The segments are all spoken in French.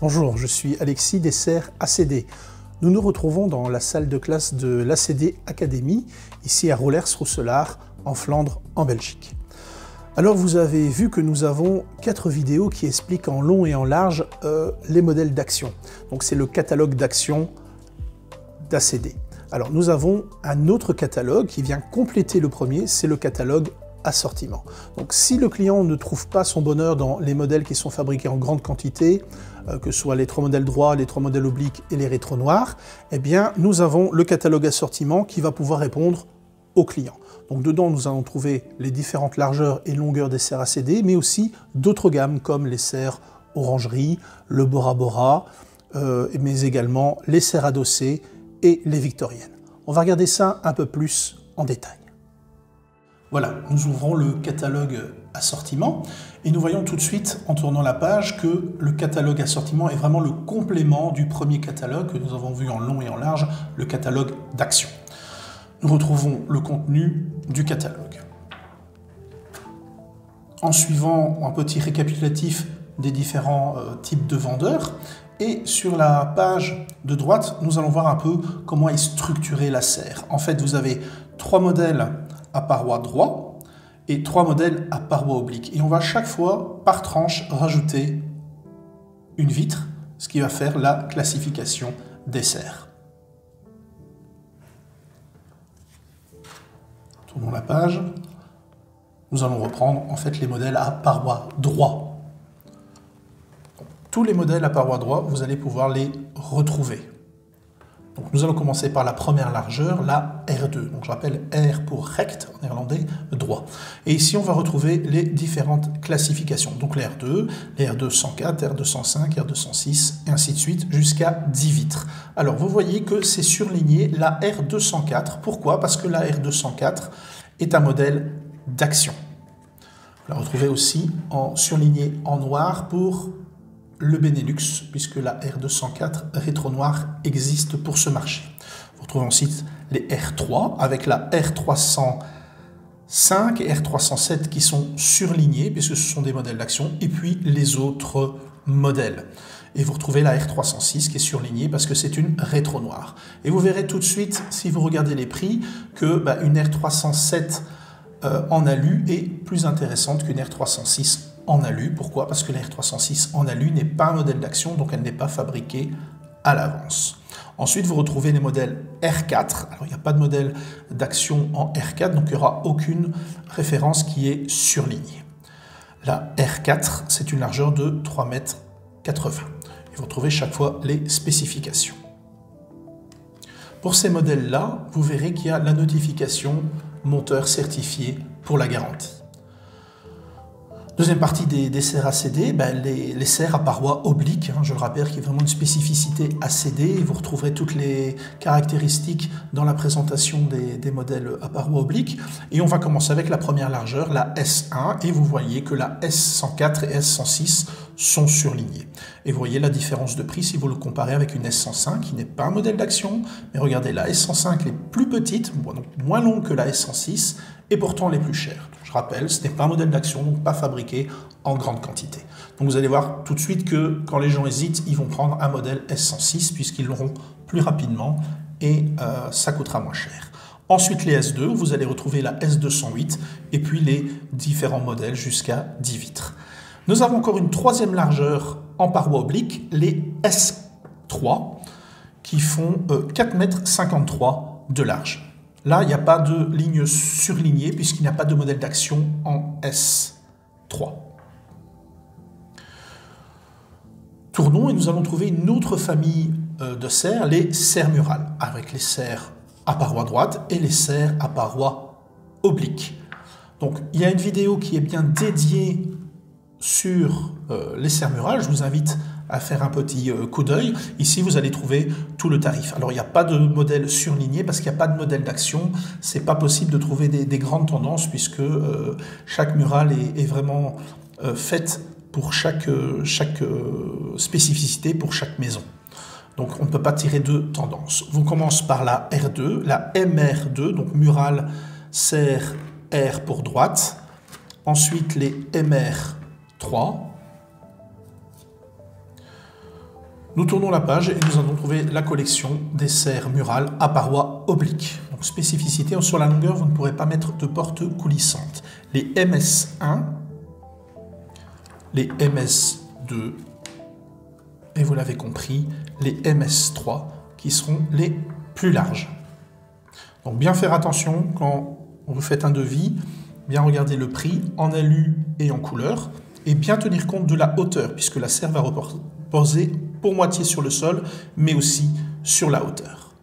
Bonjour, je suis Alexis des serres ACD. Nous nous retrouvons dans la salle de classe de l'ACD Academy, ici à Roelers-Roeselare, en Flandre, en Belgique. Alors vous avez vu que nous avons 4 vidéos qui expliquent en long et en large les modèles d'action. Donc c'est le catalogue d'action d'ACD. Alors nous avons un autre catalogue qui vient compléter le premier, c'est le catalogue assortiment. Donc si le client ne trouve pas son bonheur dans les modèles qui sont fabriqués en grande quantité, que ce soit les 3 modèles droits, les 3 modèles obliques et les rétros noirs, eh bien nous avons le catalogue assortiment qui va pouvoir répondre au client. Donc dedans nous allons trouver les différentes largeurs et longueurs des serres ACD, mais aussi d'autres gammes comme les serres orangerie, le Bora Bora, mais également les serres adossées et les victoriennes. On va regarder ça un peu plus en détail. Voilà, nous ouvrons le catalogue assortiment et nous voyons tout de suite en tournant la page que le catalogue assortiment est vraiment le complément du premier catalogue que nous avons vu en long et en large, le catalogue d'action. Nous retrouvons le contenu du catalogue. En suivant un petit récapitulatif des différents types de vendeurs, et sur la page de droite, nous allons voir un peu comment est structurée la serre. En fait, vous avez 3 modèles à parois droit et 3 modèles à parois obliques. Et on va chaque fois, par tranche, rajouter une vitre, ce qui va faire la classification des serres. Tournons la page. Nous allons reprendre en fait les modèles à parois droit. Tous les modèles à parois droit, vous allez pouvoir les retrouver. Donc nous allons commencer par la première largeur, la R2. Donc je rappelle R pour rect en néerlandais, droit. Et ici on va retrouver les différentes classifications. Donc les R2, les R204, R205, R206 et ainsi de suite jusqu'à 10 vitres. Alors vous voyez que c'est surligné la R204. Pourquoi? Parce que la R204 est un modèle d'action. Vous la retrouvez aussi en surligné en noir pour le Benelux, puisque la R204 rétro noir existe pour ce marché. Vous retrouvez ensuite les R3 avec la R305 et R307 qui sont surlignés, puisque ce sont des modèles d'action, et puis les autres modèles. Et vous retrouvez la R306 qui est surlignée parce que c'est une rétro noire. Et vous verrez tout de suite, si vous regardez les prix, que une R307 en alu est plus intéressante qu'une R306 en alu. Pourquoi? Parce que la R306 en alu n'est pas un modèle d'action, donc elle n'est pas fabriquée à l'avance. Ensuite, vous retrouvez les modèles R4. Alors, il n'y a pas de modèle d'action en R4, donc il n'y aura aucune référence qui est surlignée. La R4, c'est une largeur de 3,80 m. Et vous retrouvez chaque fois les spécifications. Pour ces modèles-là, vous verrez qu'il y a la notification monteur certifié pour la garantie. Deuxième partie des serres ACD, les serres à parois obliques, je le rappelle, qui est vraiment une spécificité ACD. Vous retrouverez toutes les caractéristiques dans la présentation des modèles à parois obliques. Et on va commencer avec la première largeur, la S1, et vous voyez que la S104 et S106 sont surlignés. Et vous voyez la différence de prix si vous le comparez avec une S105 qui n'est pas un modèle d'action, mais regardez, la S105 est plus petite, donc moins longue que la S106, et pourtant les plus chères. Je rappelle, ce n'est pas un modèle d'action, donc pas fabriqué en grande quantité. Donc vous allez voir tout de suite que quand les gens hésitent, ils vont prendre un modèle S106 puisqu'ils l'auront plus rapidement et ça coûtera moins cher. Ensuite les S2, vous allez retrouver la S208 et puis les différents modèles jusqu'à 10 vitres. Nous avons encore une troisième largeur en parois obliques, les S3, qui font 4,53 m de large. Là, il n'y a pas de ligne surlignée puisqu'il n'y a pas de modèle d'action en S3. Tournons et nous allons trouver une autre famille de serres, les serres murales, avec les serres à parois droite et les serres à parois obliques. Donc, il y a une vidéo qui est bien dédiée sur les serres murales. Je vous invite à faire un petit coup d'œil. Ici, vous allez trouver tout le tarif. Alors, il n'y a pas de modèle surligné parce qu'il n'y a pas de modèle d'action. C'est pas possible de trouver des grandes tendances puisque chaque murale est vraiment faite pour chaque spécificité, pour chaque maison. Donc, on ne peut pas tirer de tendance. On commence par la R2, la MR2, donc murale, serre, R pour droite. Ensuite, les MR3. Nous tournons la page et nous allons trouver la collection des serres murales à parois obliques. Donc, spécificité, sur la longueur, vous ne pourrez pas mettre de portes coulissantes. Les MS1, les MS2 et vous l'avez compris, les MS3 qui seront les plus larges. Donc bien faire attention quand vous faites un devis, bien regarder le prix en alu et en couleur et bien tenir compte de la hauteur puisque la serre va reposer pour moitié sur le sol mais aussi sur la hauteur.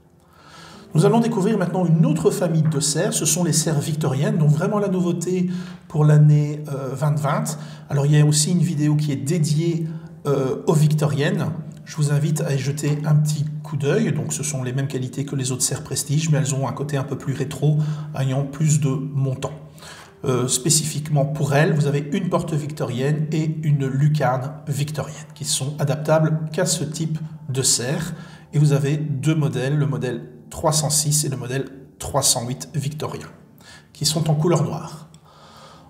Nous allons découvrir maintenant une autre famille de serres, ce sont les serres victoriennes, donc vraiment la nouveauté pour l'année 2020. Alors il y a aussi une vidéo qui est dédiée aux victoriennes. Je vous invite à y jeter un petit coup d'œil. Donc ce sont les mêmes qualités que les autres serres Prestige, mais elles ont un côté un peu plus rétro, ayant plus de montant. Spécifiquement pour elles, vous avez une porte victorienne et une lucarne victorienne, qui sont adaptables qu'à ce type de serre. Et vous avez deux modèles, le modèle 306 et le modèle 308 victorien, qui sont en couleur noire.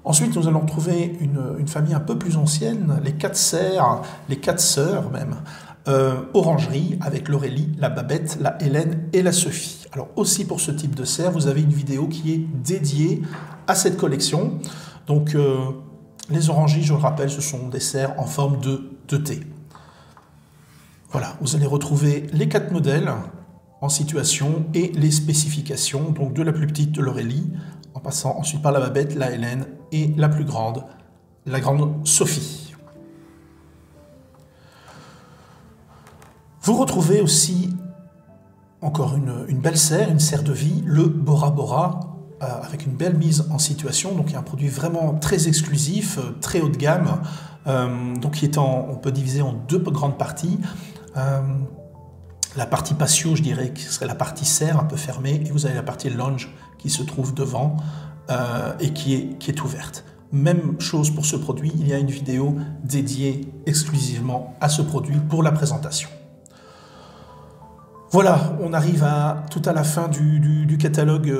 Ensuite, nous allons trouver une famille un peu plus ancienne, les 4 serres, les 4 sœurs même, orangerie avec l'Aurélie, la Babette, la Hélène et la Sophie. Alors aussi pour ce type de serre, vous avez une vidéo qui est dédiée à cette collection. Donc les orangeries, je le rappelle, ce sont des serres en forme de T. Voilà, vous allez retrouver les 4 modèles en situation et les spécifications, donc de la plus petite de l'Aurélie, en passant ensuite par la Babette, la Hélène et la plus grande, la grande Sophie. Vous retrouvez aussi encore une belle serre, une serre de vie, le Bora Bora, avec une belle mise en situation. Donc il y a un produit vraiment très exclusif, très haut de gamme, donc qui est on peut diviser en 2 grandes parties. La partie patio, je dirais, qui serait la partie serre un peu fermée, et vous avez la partie lounge qui se trouve devant et qui est ouverte. Même chose pour ce produit, il y a une vidéo dédiée exclusivement à ce produit pour la présentation. Voilà, on arrive tout à la fin du catalogue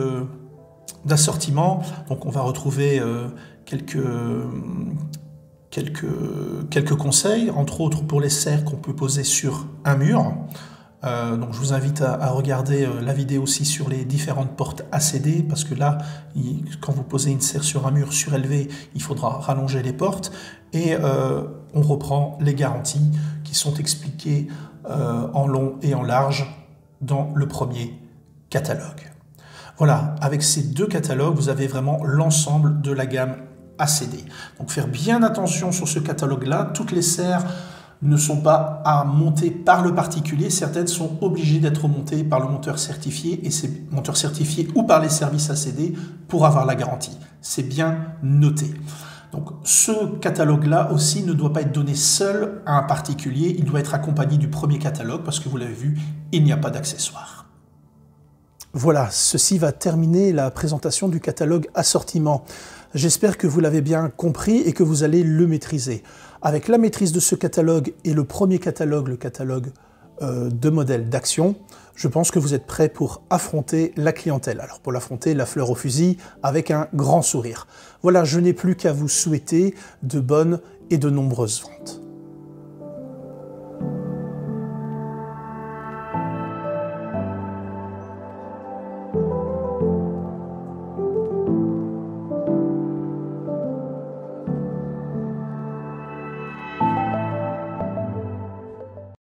d'assortiment. Donc on va retrouver quelques conseils, entre autres pour les serres qu'on peut poser sur un mur. Donc je vous invite à regarder la vidéo aussi sur les différentes portes ACD, parce que là, quand vous posez une serre sur un mur surélevé, il faudra rallonger les portes. Et on reprend les garanties qui sont expliquées en long et en large dans le premier catalogue. Voilà, avec ces 2 catalogues, vous avez vraiment l'ensemble de la gamme ACD. Donc faire bien attention sur ce catalogue-là, toutes les serres ne sont pas à monter par le particulier, certaines sont obligées d'être montées par le monteur certifié, et ces monteurs certifiés ou par les services ACD pour avoir la garantie. C'est bien noté. Donc ce catalogue-là aussi ne doit pas être donné seul à un particulier, il doit être accompagné du premier catalogue parce que vous l'avez vu, il n'y a pas d'accessoires. Voilà, ceci va terminer la présentation du catalogue assortiment. J'espère que vous l'avez bien compris et que vous allez le maîtriser. Avec la maîtrise de ce catalogue et le premier catalogue, le catalogue de modèles d'Action, je pense que vous êtes prêts pour affronter la clientèle. Alors pour l'affronter, la fleur au fusil, avec un grand sourire. Voilà, je n'ai plus qu'à vous souhaiter de bonnes et de nombreuses ventes.